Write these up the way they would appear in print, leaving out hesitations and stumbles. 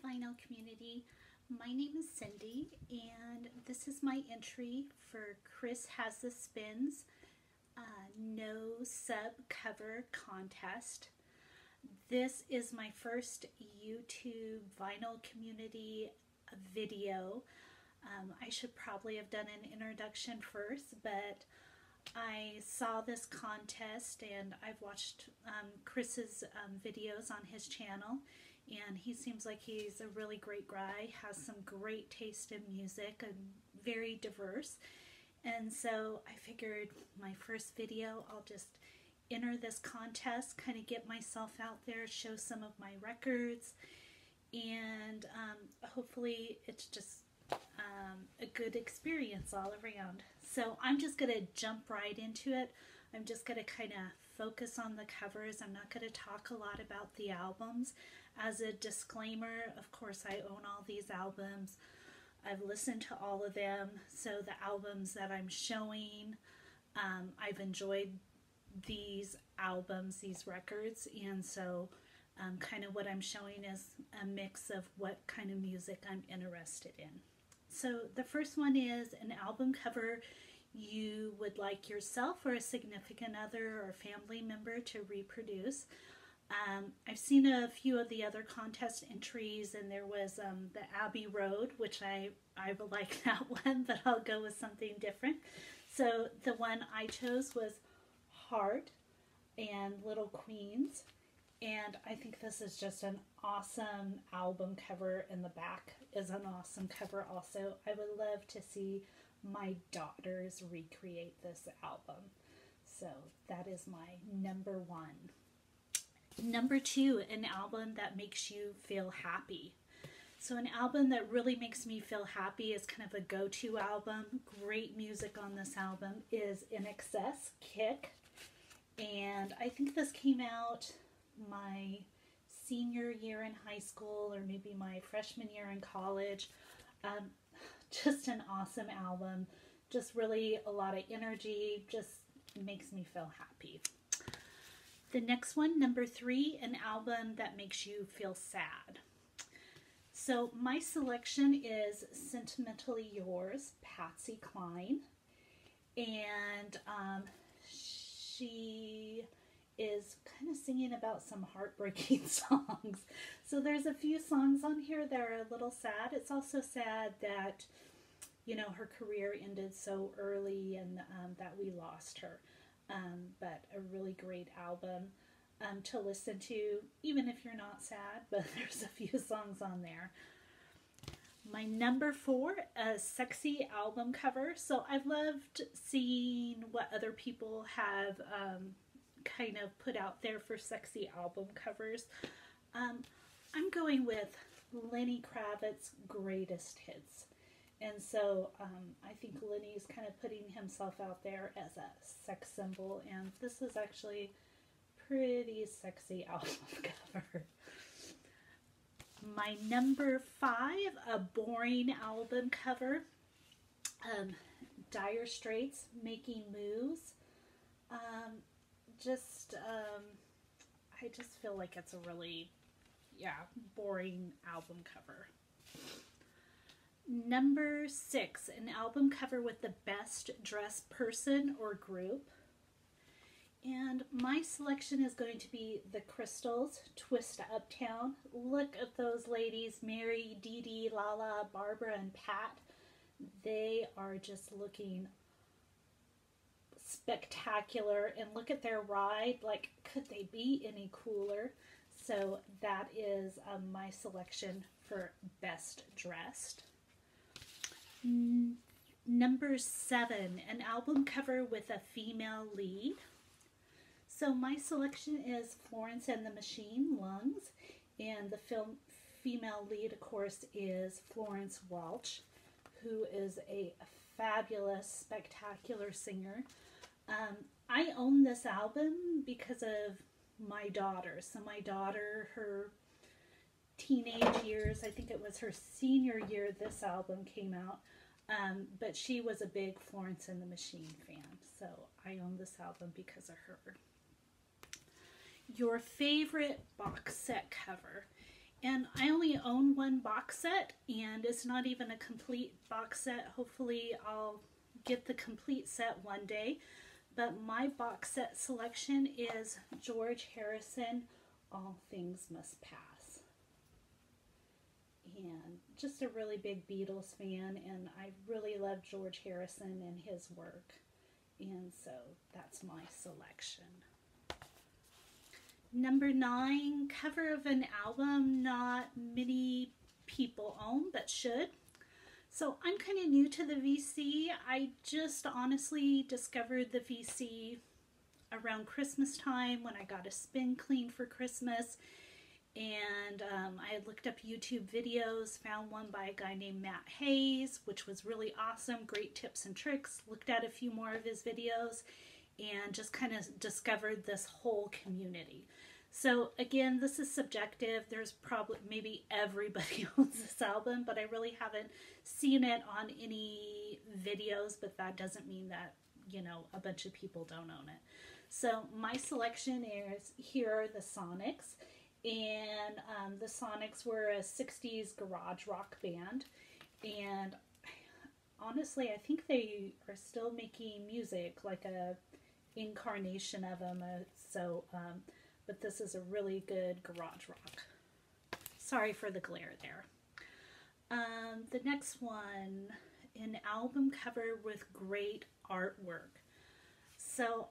vinyl community. My name is Cindy, and this is my entry for Chris Has the Spins No Sub Cover Contest. This is my first YouTube vinyl community video. I should probably have done an introduction first, but I saw this contest and I've watched Chris's videos on his channel, and he seems like he's a really great guy, has some great taste in music and very diverse. And so I figured my first video, I'll just enter this contest, kind of get myself out there, show some of my records, and hopefully it's just a good experience all around. So I'm just going to jump right into it. I'm just going to kind of focus on the covers. I'm not going to talk a lot about the albums. As a disclaimer, of course, I own all these albums. I've listened to all of them. So the albums that I'm showing, I've enjoyed these albums, these records, and so kind of what I'm showing is a mix of what kind of music I'm interested in. So the first one is an album cover you would like yourself or a significant other or family member to reproduce. I've seen a few of the other contest entries, and there was the Abbey Road, which I like that one, but I'll go with something different. So the one I chose was Heart and Little Queens. And I think this is just an awesome album cover, and the back is an awesome cover also. I would love to see my daughters recreate this album. So that is my number one. Number two, an album that makes you feel happy. So an album that really makes me feel happy is kind of a go-to album. Great music on this album is In Excess, Kick. And I think this came out my senior year in high school, or maybe my freshman year in college. Just an awesome album. Just really a lot of energy. Just makes me feel happy. The next one, number three, an album that makes you feel sad. So my selection is Sentimentally Yours, Patsy Cline. And she is kind of singing about some heartbreaking songs. So there's a few songs on here that are a little sad. It's also sad that, you know, her career ended so early and that we lost her. But a really great album to listen to, even if you're not sad, but there's a few songs on there. My number four, a sexy album cover. So I've loved seeing what other people have kind of put out there for sexy album covers. I'm going with Lenny Kravitz's Greatest Hits. And so I think Lenny's kind of putting himself out there as a sex symbol, and this is actually pretty sexy album cover. My number five, a boring album cover. Dire Straits, Making Moves. I just feel like it's a really, boring album cover. Number six, an album cover with the best dressed person or group. And my selection is going to be the Crystals, Twist Uptown. Look at those ladies, Mary, Dee Dee, Lala, Barbara, and Pat. They are just looking spectacular, and look at their ride. Like, could they be any cooler? So that is my selection for best dressed. Number seven, an album cover with a female lead. So my selection is Florence and the Machine, Lungs, and the female lead, of course, is Florence Welch, who is a fabulous, spectacular singer. I own this album because of my daughter. So my daughter, her teenage years, I think it was her senior year this album came out, but she was a big Florence and the Machine fan. So I own this album because of her. Your favorite box set cover. And I only own one box set, and it's not even a complete box set. Hopefully I'll get the complete set one day. But my box set selection is George Harrison, All Things Must Pass. And just a really big Beatles fan, and I really love George Harrison and his work. And so that's my selection. Number 9, cover of an album not many people own, but should. So I'm kind of new to the VC. I just honestly discovered the VC around Christmas time when I got a spin clean for Christmas. And I had looked up YouTube videos, found one by a guy named Matt Hayes, which was really awesome, great tips and tricks. Looked at a few more of his videos and just kind of discovered this whole community. So again, this is subjective. There's probably, maybe everybody owns this album, but I really haven't seen it on any videos, but that doesn't mean that, you know, a bunch of people don't own it. So my selection is, here are the Sonics. And the Sonics were a 60s garage rock band, and honestly I think they are still making music, like a incarnation of them, but this is a really good garage rock. Sorry for the glare there. The next one, an album cover with great artwork. So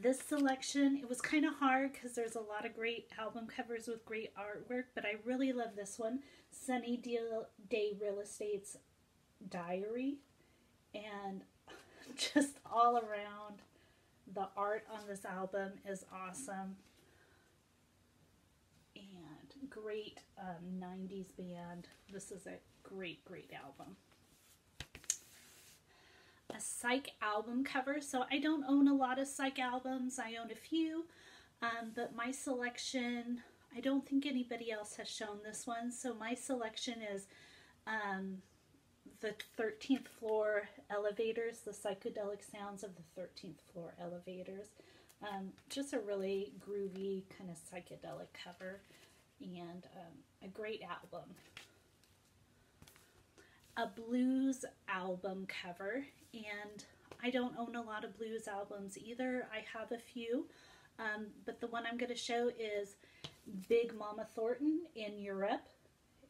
this selection, it was kind of hard because there's a lot of great album covers with great artwork, but I really love this one, Sunny Day Real Estate's Diary. And just all around, the art on this album is awesome. And great 90s band. This is a great, great album. A Psych album cover. So I don't own a lot of Psych albums. I own a few, but my selection, I don't think anybody else has shown this one. So my selection is the 13th Floor Elevators, the psychedelic sounds of the 13th Floor Elevators. Just a really groovy kind of psychedelic cover, and a great album. A blues album cover, and I don't own a lot of blues albums either. I have a few, but the one I'm going to show is Big Mama Thornton in Europe.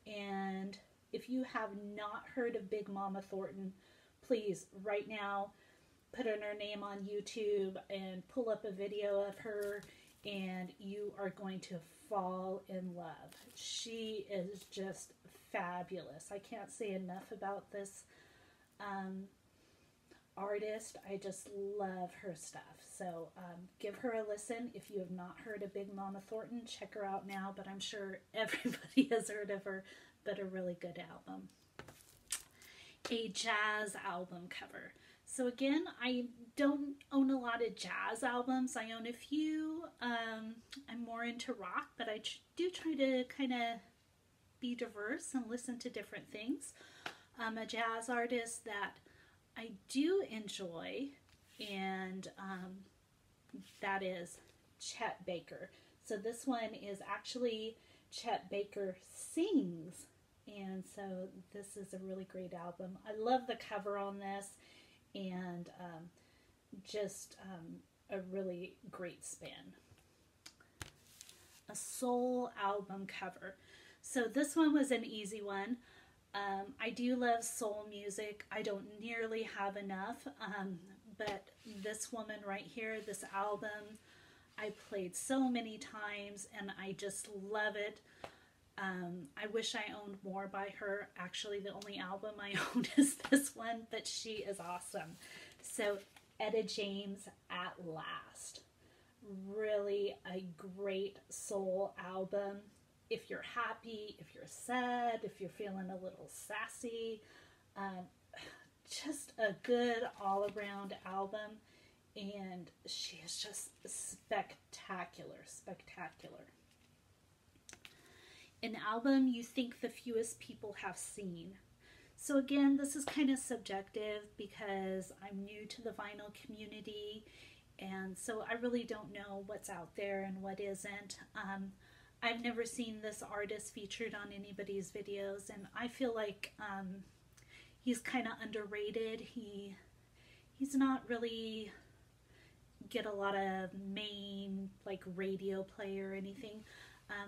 And if you have not heard of Big Mama Thornton, please right now put in her name on YouTube and pull up a video of her, and you are going to fall in love. She is just fabulous. I can't say enough about this artist. I just love her stuff. So give her a listen. If you have not heard of Big Mama Thornton, check her out now, but I'm sure everybody has heard of her, but a really good album. A jazz album cover. So again, I don't own a lot of jazz albums. I own a few. I'm more into rock, but I do try to kind of be diverse and listen to different things. A jazz artist that I do enjoy, and that is Chet Baker. So this one is actually Chet Baker Sings, and so this is a really great album. I love the cover on this, and just a really great spin. A soul album cover. So this one was an easy one. I do love soul music. I don't nearly have enough, but this woman right here, this album, I played so many times, and I just love it. I wish I owned more by her. Actually, the only album I own is this one, but she is awesome. So, Etta James, At Last. Really a great soul album. If you're happy, if you're sad, if you're feeling a little sassy, just a good all-around album, and she is just spectacular, spectacular. An album you think the fewest people have seen. So again, this is kind of subjective because I'm new to the vinyl community, and so I really don't know what's out there and what isn't. I've never seen this artist featured on anybody's videos, and I feel like he's kind of underrated. He's not really get a lot of main like radio play or anything,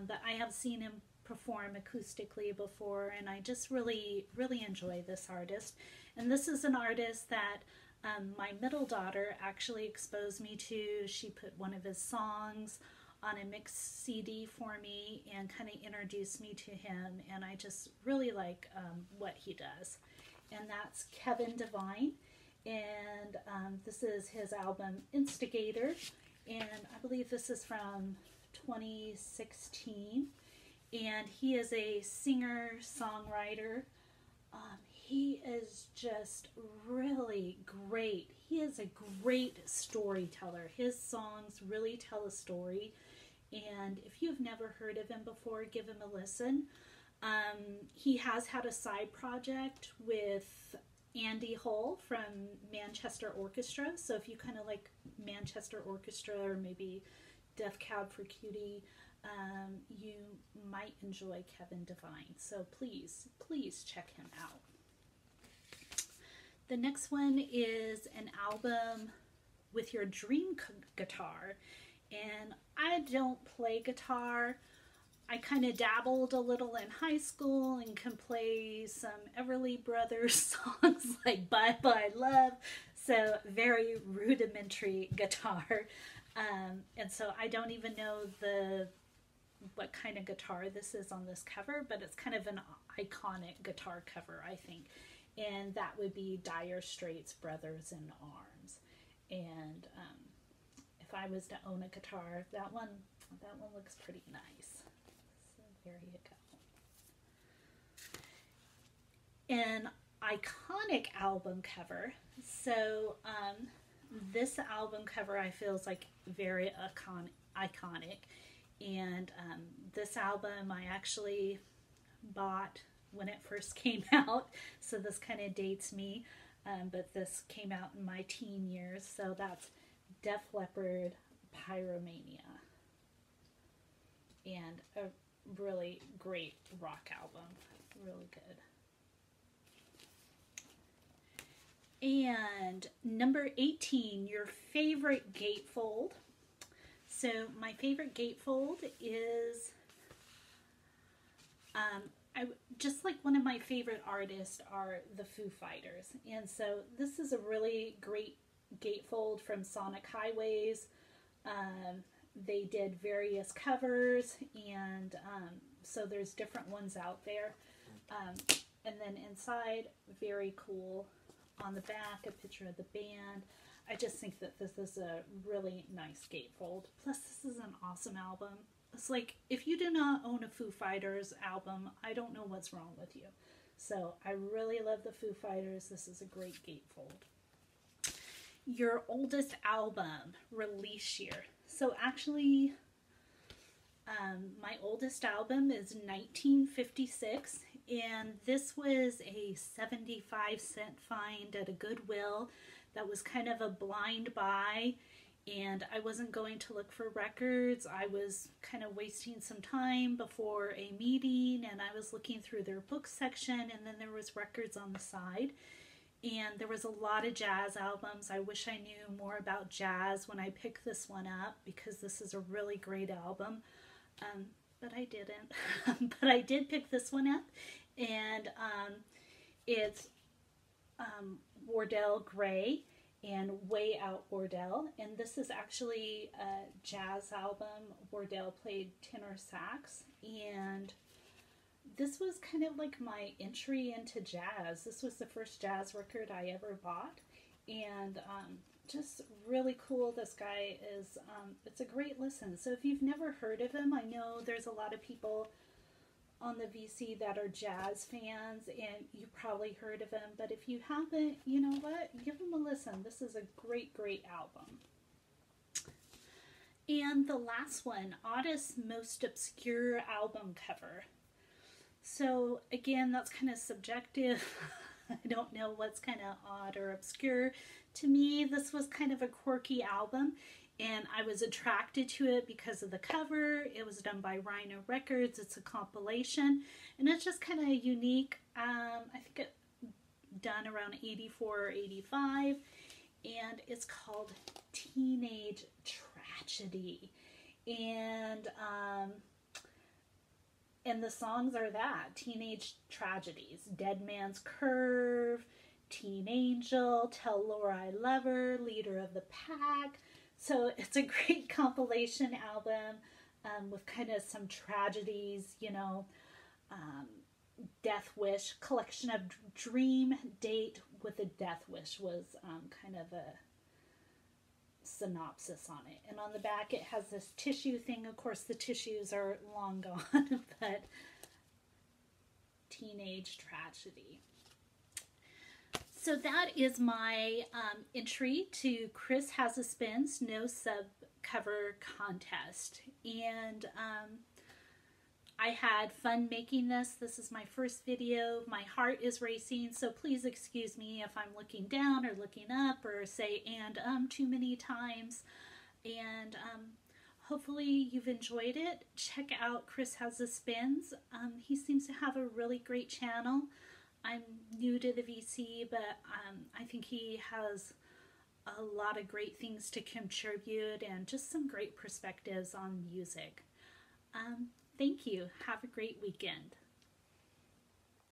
but I have seen him perform acoustically before, and I just really enjoy this artist. And this is an artist that my middle daughter actually exposed me to. She put one of his songs on a mixed CD for me and kind of introduced me to him, and I just really like what he does. And that's Devine, and this is his album Instigator, and I believe this is from 2016, and he is a singer-songwriter. He is just really great. He is a great storyteller. His songs really tell a story, and if you've never heard of him before, give him a listen. He has had a side project with Andy Hull from Manchester Orchestra, so if you kind of like Manchester Orchestra or maybe Death Cab for Cutie, you might enjoy Devine. So please check him out. The next one is an album with your dream guitar, and I don't play guitar. I kind of dabbled a little in high school and can play some Everly Brothers songs like Bye Bye Love, so very rudimentary guitar. And so I don't even know what kind of guitar this is on this cover, but it's kind of an iconic guitar cover, I think. And that would be Dire Straits' Brothers in Arms. And if I was to own a guitar, that one looks pretty nice. So there you go. An iconic album cover. So this album cover I feel is like very iconic. And this album I actually bought when it first came out, so this kind of dates me, but this came out in my teen years, so that's Def Leppard, Pyromania, and a really great rock album, really good. And number 18, your favorite Gatefold. So my favorite Gatefold is just like one of my favorite artists are the Foo Fighters. And so this is a really great Gatefold from Sonic Highways. They did various covers, and so there's different ones out there. And then inside, very cool. On the back, a picture of the band. I just think that this is a really nice Gatefold. Plus, this is an awesome album. It's like, if you do not own a Foo Fighters album, I don't know what's wrong with you. So I really love the Foo Fighters. This is a great Gatefold. Your oldest album, release year. So actually, my oldest album is 1956, and this was a 75-cent find at a Goodwill that was kind of a blind buy. And I wasn't going to look for records. I was kind of wasting some time before a meeting, and I was looking through their book section, and then there was records on the side. And there was a lot of jazz albums. I wish I knew more about jazz when I picked this one up, because this is a really great album. But I didn't. But I did pick this one up, and it's Wardell Gray and Way Out Wardell, and this is actually a jazz album. Wardell played tenor sax, and this was kind of like my entry into jazz. This was the first jazz record I ever bought, and just really cool. This guy is, it's a great listen. So if you've never heard of him, I know there's a lot of people on the VC that are jazz fans, and you probably heard of him, but if you haven't, you know what, give him a listen. This is a great album. And the last one, oddest most obscure album cover. So again, that's kind of subjective. I don't know what's kind of odd or obscure. To me, this was kind of a quirky album, and I was attracted to it because of the cover. It was done by Rhino Records. It's a compilation, and it's just kind of unique. I think it done around 84 or 85, and it's called Teenage Tragedy. And the songs are that, teenage tragedies: Dead Man's Curve, Teen Angel, Tell Laura I Love Her, Leader of the Pack. So it's a great compilation album with kind of some tragedies, you know. Death Wish, collection of Dream Date with a Death Wish was kind of a synopsis on it. And on the back it has this tissue thing. Of course the tissues are long gone, but Teenage Tragedy. So that is my entry to Chris Has a Spins No Sub Cover Contest. And I had fun making this. This is my first video. My heart is racing, so please excuse me if I'm looking down or looking up or say and too many times. And hopefully you've enjoyed it. Check out Chris Has the Spins. He seems to have a really great channel. I'm new to the VC, but I think he has a lot of great things to contribute and just some great perspectives on music. Thank you. Have a great weekend.